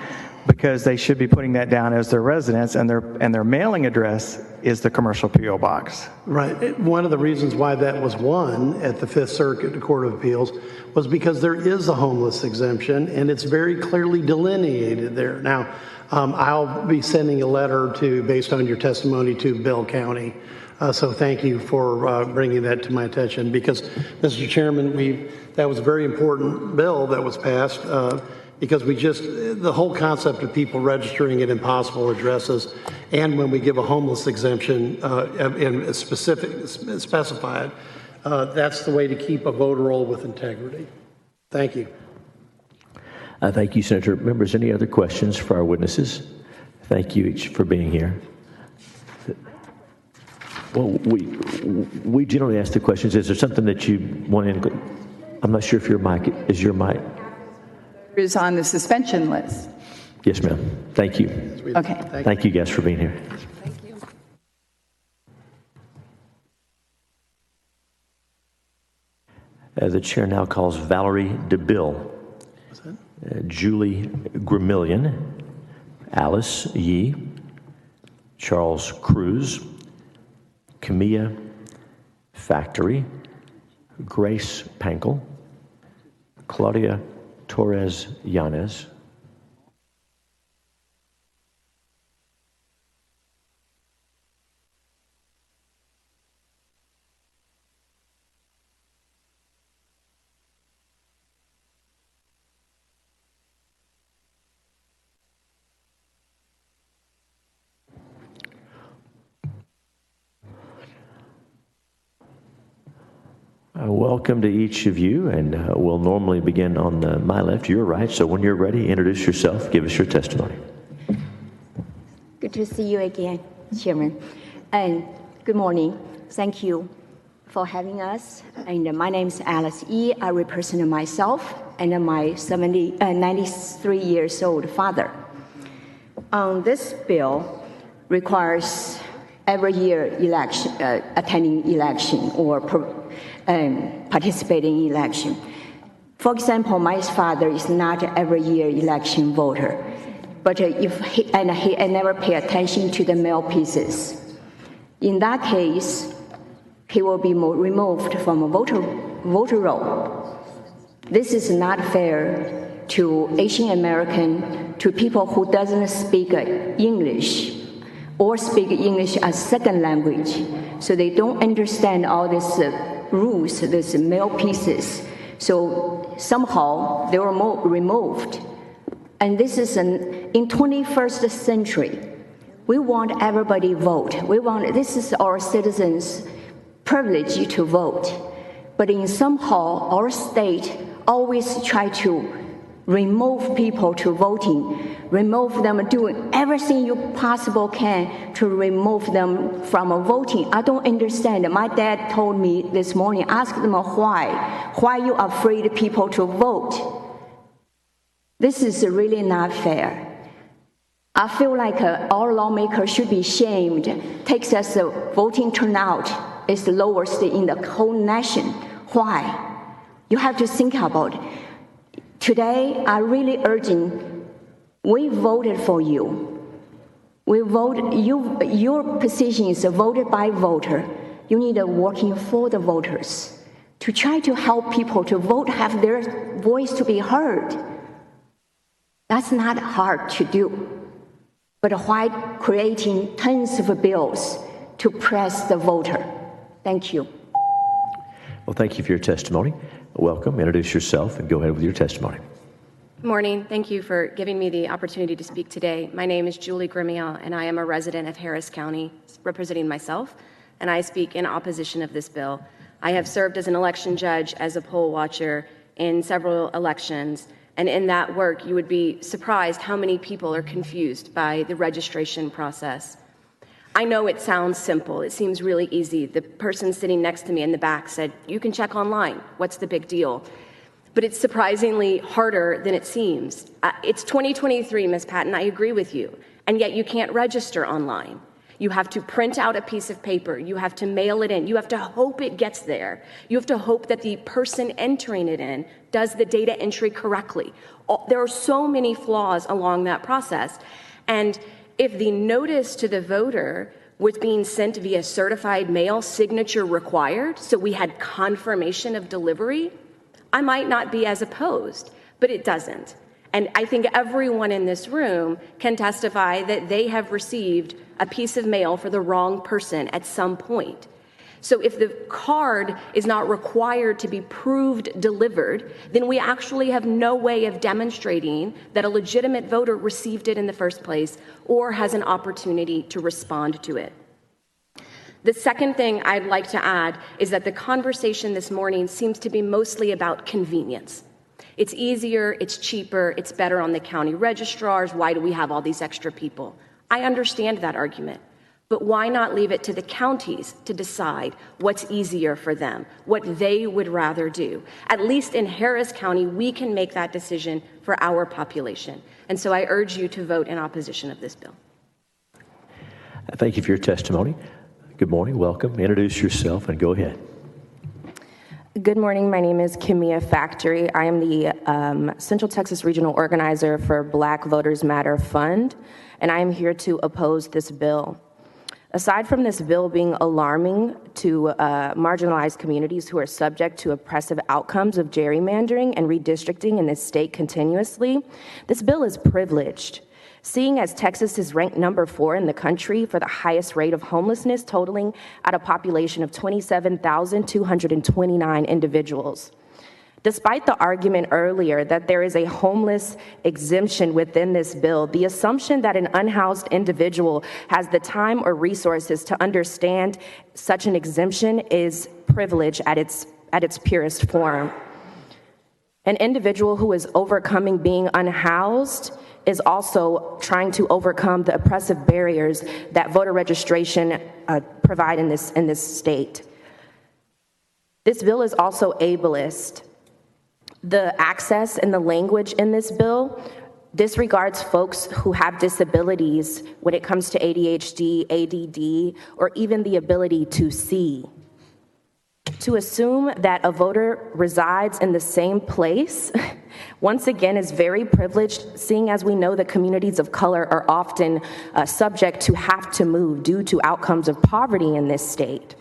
because they should be putting that down as their residence, and their mailing address is the commercial P.O. box. Right. One of the reasons why that was won at the Fifth Circuit Court of Appeals was because there is a homeless exemption, and it's very clearly delineated there. Now, I'll be sending a letter based on your testimony to Bell County. So thank you for bringing that to my attention, because, Mr. Chairman, that was a very important bill that was passed. Because the whole concept of people registering at impossible addresses, and when we give a homeless exemption and specify it, that's the way to keep a voter roll with integrity. Thank you. Thank you, Senator. Members, any other questions for our witnesses? Thank you each for being here. Well, we generally ask the questions. Is there something that you want to? I'm not sure if your mic is your mic. Is on the suspension list. Yes, ma'am. Thank you. Okay. Thank you guys for being here. Thank you. The chair now calls Valerie DeBill, Julie Gramillion, Alice Yee, Charles Cruz, Camilla Factory, Grace Pankel, Claudia Torres Yanez, Welcome to each of you, and we'll normally begin on my left, your right. So when you're ready, introduce yourself, give us your testimony. Good to see you again, Chairman. And good morning. Thank you for having us. And my name is Alice E. I represent myself and my 93 years old father. This bill requires every year election, attending election or participating in election. For example, my father is not every year election voter, but he never pay attention to the mail pieces. In that case, he will be removed from a voter roll. This is not fair to Asian American, to people who doesn't speak English or speak English as second language, so they don't understand all these rules, these mail pieces. So somehow they were removed. And this is in 21st century. We want everybody vote. This is our citizens' privilege to vote. But in somehow our state always try to remove people to voting, remove them, doing everything you possible can to remove them from voting. I don't understand. My dad told me this morning, ask them why you afraid people to vote. This is really not fair. I feel like our lawmakers should be shamed. Texas voting turnout is the lowest in the whole nation. Why? You have to think about it. Today, I really urging, we voted for you. We voted, your position is voted by voter. You need to working for the voters to try to help people to vote, have their voice to be heard. That's not hard to do. But why creating tons of bills to press the voter? Thank you. Well, thank you for your testimony. Welcome. Introduce yourself and go ahead with your testimony. Good morning. Thank you for giving me the opportunity to speak today. My name is Julie Grimial, and I am a resident of Harris County, representing myself, and I speak in opposition of this bill. I have served as an election judge, as a poll watcher in several elections, and in that work, you would be surprised how many people are confused by the registration process. I know it sounds simple. It seems really easy. The person sitting next to me in the back said, you can check online. What's the big deal? But it's surprisingly harder than it seems. It's 2023, Ms. Patton, I agree with you. And yet you can't register online. You have to print out a piece of paper. You have to mail it in. You have to hope it gets there. You have to hope that the person entering it in does the data entry correctly. There are so many flaws along that process. And if the notice to the voter was being sent via certified mail, signature required, so we had confirmation of delivery, I might not be as opposed, but it doesn't. And I think everyone in this room can testify that they have received a piece of mail for the wrong person at some point. So if the card is not required to be proved delivered, then we actually have no way of demonstrating that a legitimate voter received it in the first place or has an opportunity to respond to it. The second thing I'd like to add is that the conversation this morning seems to be mostly about convenience. It's easier, it's cheaper, it's better on the county registrars. Why do we have all these extra people? I understand that argument, but why not leave it to the counties to decide what's easier for them, what they would rather do? At least in Harris County, we can make that decision for our population. And so I urge you to vote in opposition of this bill. Thank you for your testimony. Good morning. Welcome. Introduce yourself and go ahead. Good morning. My name is Kimia Factory. I am the Central Texas Regional Organizer for Black Voters Matter Fund, and I am here to oppose this bill. Aside from this bill being alarming to marginalized communities who are subject to oppressive outcomes of gerrymandering and redistricting in this state continuously, this bill is privileged. Seeing as Texas is ranked number 4 in the country for the highest rate of homelessness, totaling at a population of 27,229 individuals. Despite the argument earlier that there is a homeless exemption within this bill, the assumption that an unhoused individual has the time or resources to understand such an exemption is privilege at its at its purest form. An individual who is overcoming being unhoused is also trying to overcome the oppressive barriers that voter registration provide in this state. This bill is also ableist. The access and the language in this bill disregards folks who have disabilities when it comes to ADHD, ADD, or even the ability to see. To assume that a voter resides in the same place, once again, is very privileged, seeing as we know that communities of color are often subject to have to move due to outcomes of poverty in this state.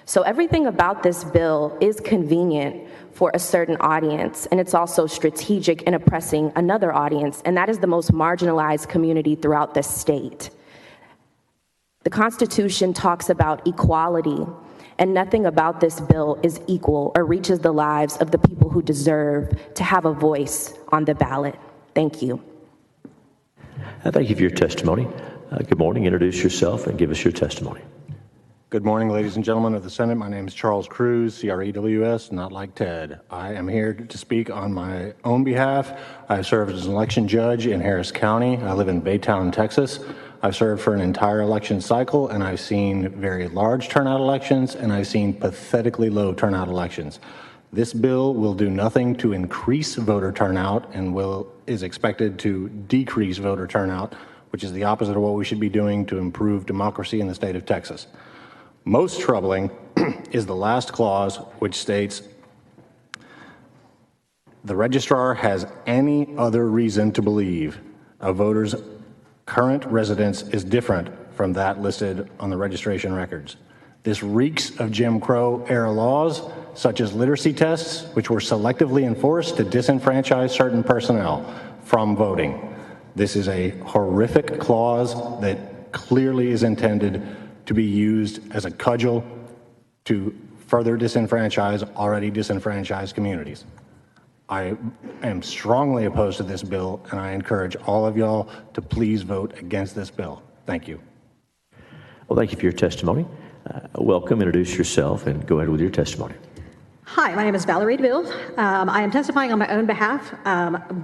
So everything about this bill is convenient for a certain audience, and it's also strategic in oppressing another audience, and that is the most marginalized community throughout the state. The Constitution talks about equality, and nothing about this bill is equal or reaches the lives of the people who deserve to have a voice on the ballot. Thank you. Thank you for your testimony. Good morning. Introduce yourself and give us your testimony. Good morning, ladies and gentlemen of the Senate. My name is Charles Cruz, CREWS, not like Ted. I am here to speak on my own behalf. I served as an election judge in Harris County. I live in Baytown, Texas. I've served for an entire election cycle, and I've seen very large turnout elections, and I've seen pathetically low turnout elections. This bill will do nothing to increase voter turnout and is expected to decrease voter turnout, which is the opposite of what we should be doing to improve democracy in the state of Texas. Most troubling is the last clause, which states, the registrar has any other reason to believe a voter's current residence is different from that listed on the registration records. This reeks of Jim Crow era laws, such as literacy tests, which were selectively enforced to disenfranchise certain personnel from voting. This is a horrific clause that clearly is intended to be used as a cudgel to further disenfranchise already disenfranchised communities. I am strongly opposed to this bill, and I encourage all of y'all to please vote against this bill. Thank you. Well, thank you for your testimony. Welcome, introduce yourself, and go ahead with your testimony. Hi, my name is Valerie DeVille. I am testifying on my own behalf,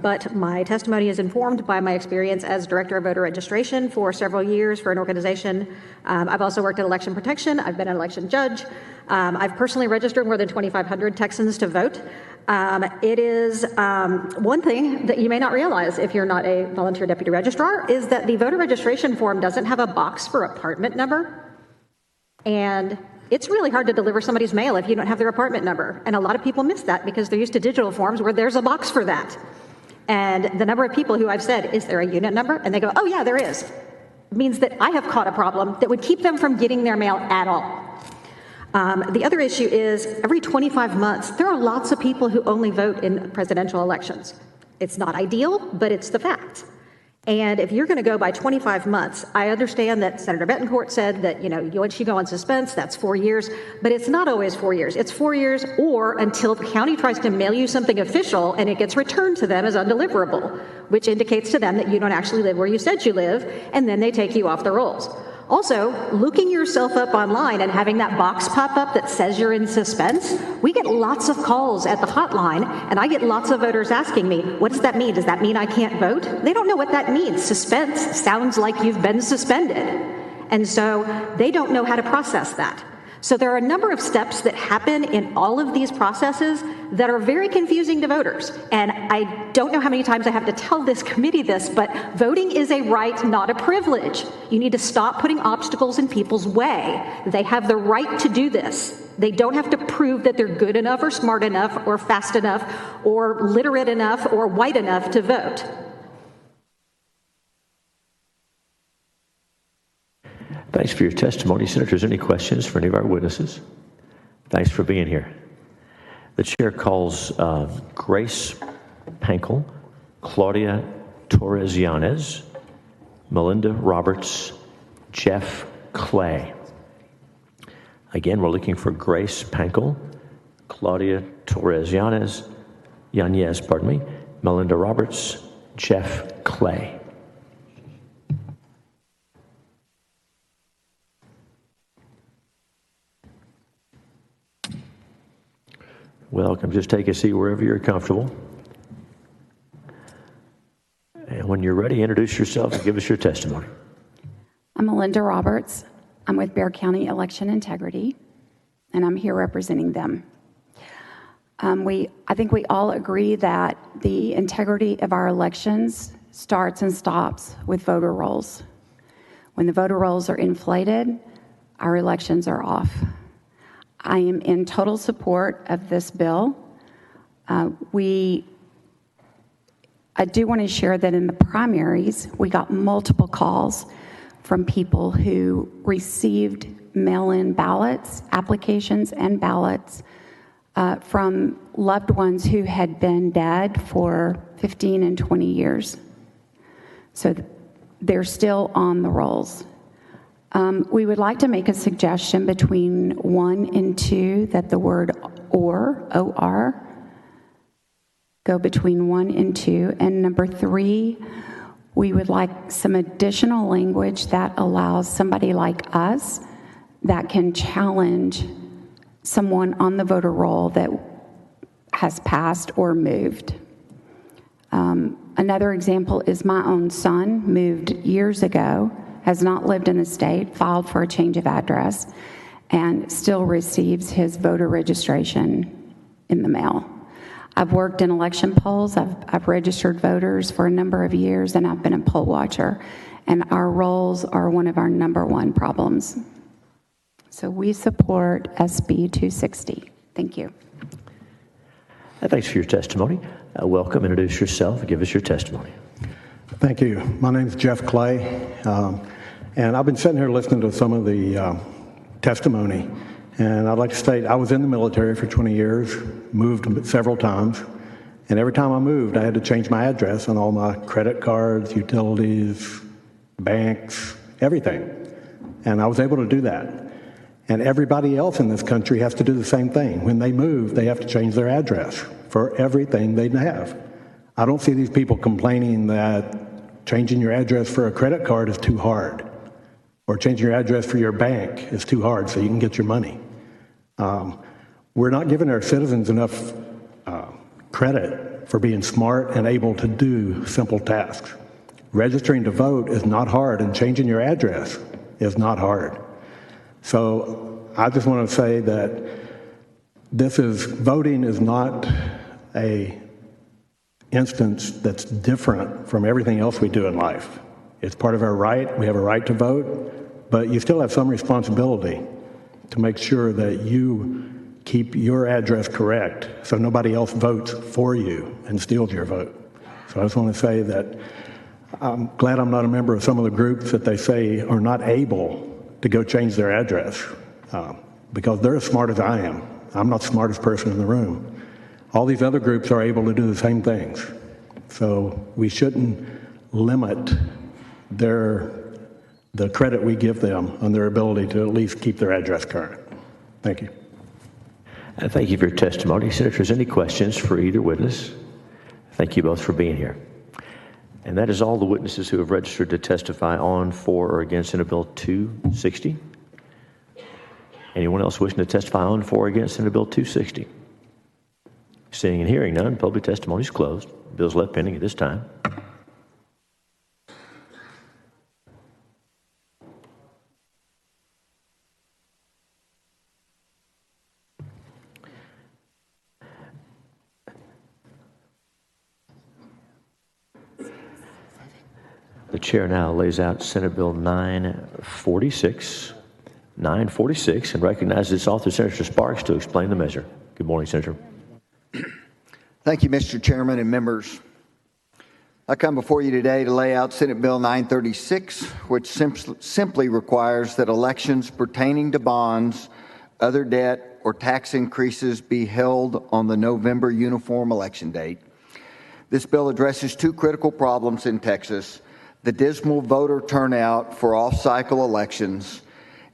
but my testimony is informed by my experience as Director of Voter Registration for several years for an organization. I've also worked in election protection. I've been an election judge. I've personally registered more than 2,500 Texans to vote. It is one thing that you may not realize if you're not a volunteer deputy registrar is that the voter registration form doesn't have a box for apartment number. And it's really hard to deliver somebody's mail if you don't have their apartment number. And a lot of people miss that because they're used to digital forms where there's a box for that. And the number of people who I've said, is there a unit number? And they go, oh yeah, there is. It means that I have caught a problem that would keep them from getting their mail at all. The other issue is every 25 months, there are lots of people who only vote in presidential elections. It's not ideal, but it's the fact. And if you're going to go by 25 months, I understand that Senator Betancourt said that, once you go on suspense, that's 4 years, but it's not always 4 years. It's 4 years or until the county tries to mail you something official and it gets returned to them as undeliverable, which indicates to them that you don't actually live where you said you live, and then they take you off the rolls. Also, looking yourself up online and having that box pop up that says you're in suspense, we get lots of calls at the hotline, and I get lots of voters asking me, what does that mean? Does that mean I can't vote? They don't know what that means. Suspense sounds like you've been suspended. And so they don't know how to process that. So there are a number of steps that happen in all of these processes that are very confusing to voters. And I don't know how many times I have to tell this committee this, but voting is a right, not a privilege. You need to stop putting obstacles in people's way. They have the right to do this. They don't have to prove that they're good enough or smart enough or fast enough or literate enough or white enough to vote. Thanks for your testimony. Senators, any questions for any of our witnesses? Thanks for being here. The chair calls Grace Pankel, Claudia Torres-Yanez, Melinda Roberts, Jeff Clay. Again, we're looking for Grace Pankel, Claudia Torres-Yanez, Melinda Roberts, Jeff Clay. Welcome. Just take a seat wherever you're comfortable. And when you're ready, introduce yourself and give us your testimony. I'm Melinda Roberts. I'm with Bexar County Election Integrity, and I'm here representing them. I think we all agree that the integrity of our elections starts and stops with voter rolls. When the voter rolls are inflated, our elections are off. I am in total support of this bill. I do want to share that in the primaries, we got multiple calls from people who received mail-in ballots, applications and ballots from loved ones who had been dead for 15 and 20 years. So they're still on the rolls. We would like to make a suggestion between 1 and 2 that the word or, O-R, go between 1 and 2. And number 3, we would like some additional language that allows somebody like us that can challenge someone on the voter roll that has passed or moved. Another example is my own son moved years ago, has not lived in the state, filed for a change of address, and still receives his voter registration in the mail. I've worked in election polls, I've registered voters for a number of years, and I've been a poll watcher, and our rolls are one of our number one problems. So we support SB 260. Thank you. Thanks for your testimony. Welcome, introduce yourself, and give us your testimony. Thank you. My name is Jeff Clay, and I've been sitting here listening to some of the testimony, and I'd like to state I was in the military for 20 years, moved several times, and every time I moved, I had to change my address on all my credit cards, utilities, banks, everything, and I was able to do that. And everybody else in this country has to do the same thing. When they move, they have to change their address for everything they have. I don't see these people complaining that changing your address for a credit card is too hard, or changing your address for your bank is too hard so you can get your money. We're not giving our citizens enough credit for being smart and able to do simple tasks. Registering to vote is not hard, and changing your address is not hard. So I just want to say that voting is not a instance that's different from everything else we do in life. It's part of our right. We have a right to vote, but you still have some responsibility to make sure that you keep your address correct so nobody else votes for you and steals your vote. So I just want to say that I'm glad I'm not a member of some of the groups that they say are not able to go change their address because they're as smart as I am. I'm not the smartest person in the room. All these other groups are able to do the same things. So we shouldn't limit the credit we give them on their ability to at least keep their address current. Thank you. Thank you for your testimony. Senators, any questions for either witness? Thank you both for being here. And that is all the witnesses who have registered to testify on, for, or against Senate Bill 260. Anyone else wishing to testify on, for, or against Senate Bill 260? Seeing and hearing none, public testimony is closed. Bill's left pending at this time. The chair now lays out Senate Bill 946, and recognizes its author, Senator Sparks, to explain the measure. Good morning, Senator. Thank you, Mr. Chairman and members. I come before you today to lay out Senate Bill 936, which simply requires that elections pertaining to bonds, other debt, or tax increases be held on the November uniform election date. This bill addresses two critical problems in Texas: the dismal voter turnout for off-cycle elections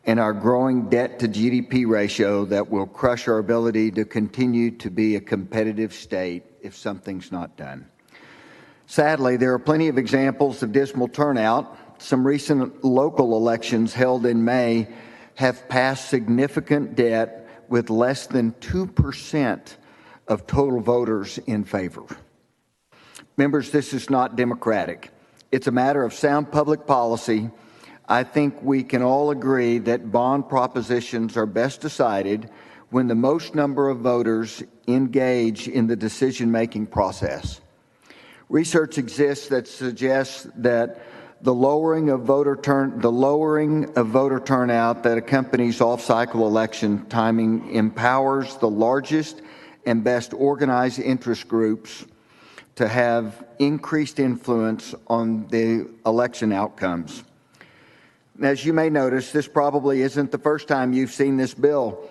and our growing debt-to-GDP ratio that will crush our ability to continue to be a competitive state if something's not done. Sadly, there are plenty of examples of dismal turnout. Some recent local elections held in May have passed significant debt with less than 2% of total voters in favor. Members, this is not democratic. It's a matter of sound public policy. I think we can all agree that bond propositions are best decided when the most number of voters engage in the decision-making process. Research exists that suggests that the lowering of voter turnout that accompanies off-cycle election timing empowers the largest and best organized interest groups to have increased influence on the election outcomes. As you may notice, this probably isn't the first time you've seen this bill.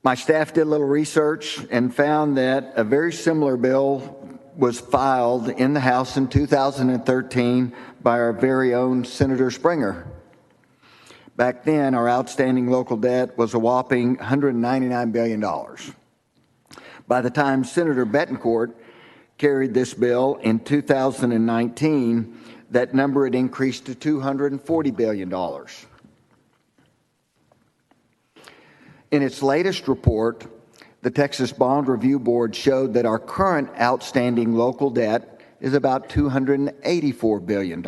My staff did a little research and found that a very similar bill was filed in the House in 2013 by our very own Senator Springer. Back then, our outstanding local debt was a whopping $199 billion. By the time Senator Betancourt carried this bill in 2019, that number had increased to $240 billion. In its latest report, the Texas Bond Review Board showed that our current outstanding local debt is about $284 billion.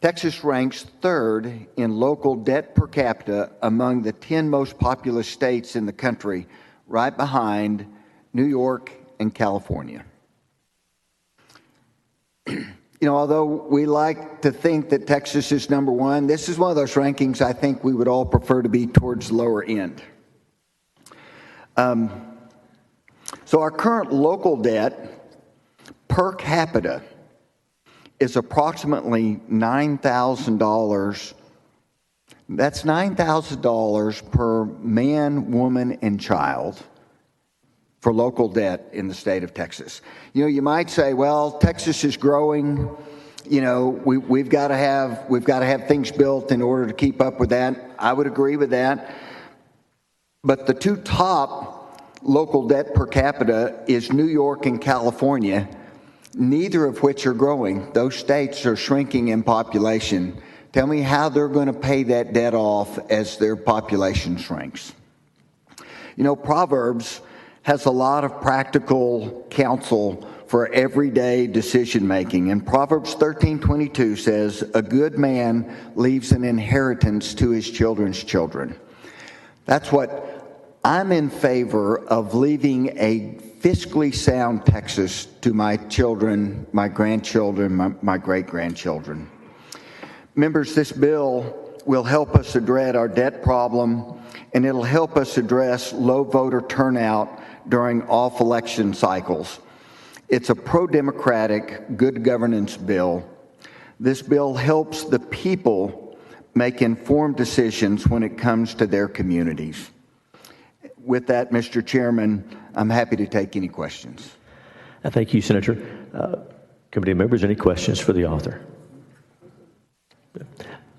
Texas ranks third in local debt per capita among the 10 most populous states in the country, right behind New York and California. Although we like to think that Texas is number one, this is one of those rankings I think we would all prefer to be towards the lower end. So our current local debt per capita is approximately $9,000. That's $9,000 per man, woman, and child for local debt in the state of Texas. You might say, well, Texas is growing. We've got to have things built in order to keep up with that. I would agree with that. But the two top local debt per capita is New York and California, neither of which are growing. Those states are shrinking in population. Tell me how they're going to pay that debt off as their population shrinks. Proverbs has a lot of practical counsel for everyday decision making. And Proverbs 13:22 says, "A good man leaves an inheritance to his children's children." That's what I'm in favor of, leaving a fiscally sound Texas to my children, my grandchildren, my great-grandchildren. Members, this bill will help us address our debt problem, and it'll help us address low voter turnout during off-election cycles. It's a pro-democratic, good governance bill. This bill helps the people make informed decisions when it comes to their communities. With that, Mr. Chairman, I'm happy to take any questions. Thank you, Senator. Committee members, any questions for the author?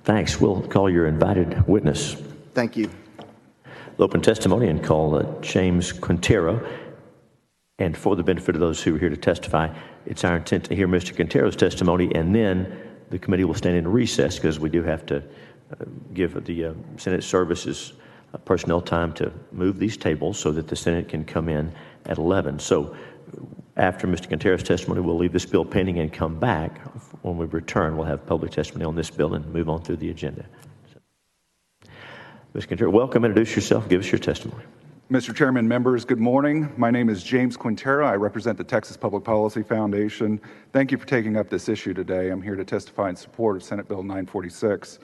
Thanks. We'll call your invited witness. Thank you. We'll open testimony and call James Quintero. And for the benefit of those who are here to testify, it's our intent to hear Mr. Quintero's testimony, and then the committee will stand in recess because we do have to give the Senate Services personnel time to move these tables so that the Senate can come in at 11. So after Mr. Quintero's testimony, we'll leave this bill pending and come back. When we return, we'll have public testimony on this bill and move on through the agenda. Mr. Quintero, welcome. Introduce yourself. Give us your testimony. Mr. Chairman, members, good morning. My name is James Quintero. I represent the Texas Public Policy Foundation. Thank you for taking up this issue today. I'm here to testify in support of Senate Bill 946.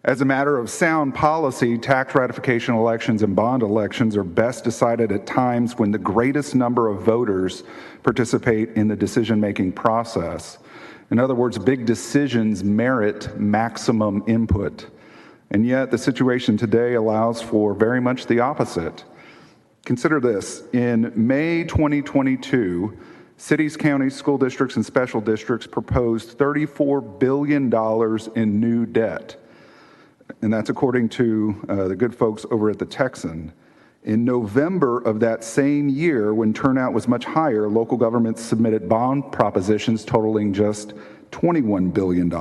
As a matter of sound policy, tax ratification elections and bond elections are best decided at times when the greatest number of voters participate in the decision-making process. In other words, big decisions merit maximum input. And yet the situation today allows for very much the opposite. Consider this. In May 2022, cities, counties, school districts, and special districts proposed $34 billion in new debt. And that's according to the good folks over at the Texan. In November of that same year, when turnout was much higher, local governments submitted bond propositions totaling just $21 billion.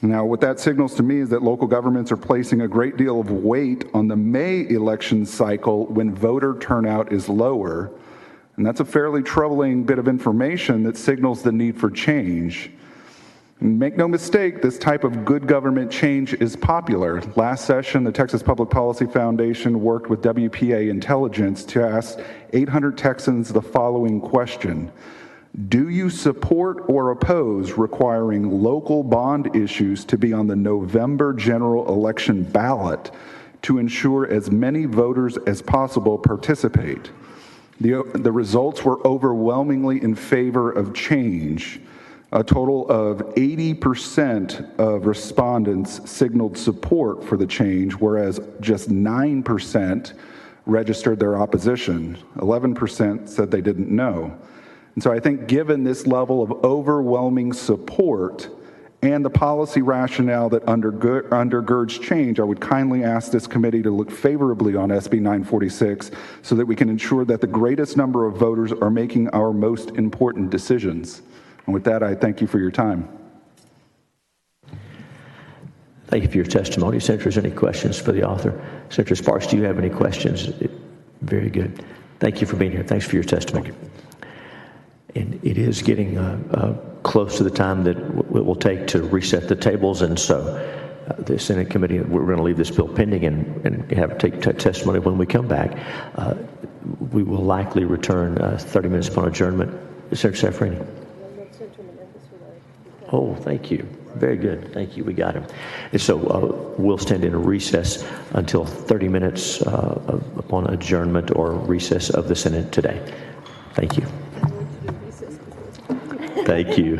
Now, what that signals to me is that local governments are placing a great deal of weight on the May election cycle when voter turnout is lower. And that's a fairly troubling bit of information that signals the need for change. And make no mistake, this type of good government change is popular. Last session, the Texas Public Policy Foundation worked with WPA Intelligence to ask 800 Texans the following question: do you support or oppose requiring local bond issues to be on the November general election ballot to ensure as many voters as possible participate? The results were overwhelmingly in favor of change. A total of 80% of respondents signaled support for the change, whereas just 9% registered their opposition. 11% said they didn't know. And so I think given this level of overwhelming support and the policy rationale that undergirds change, I would kindly ask this committee to look favorably on SB 946 so that we can ensure that the greatest number of voters are making our most important decisions. And with that, I thank you for your time. Thank you for your testimony. Senators, any questions for the author? Senator Sparks, do you have any questions? Very good. Thank you for being here. Thanks for your testimony. And it is getting close to the time that it will take to reset the tables, and so the Senate committee, we're going to leave this bill pending and have take testimony when we come back. We will likely return 30 minutes upon adjournment. Senator Safraini. Oh, thank you. Very good. Thank you. We got him. And so we'll stand in a recess until 30 minutes upon adjournment or recess of the Senate today. Thank you. Thank you.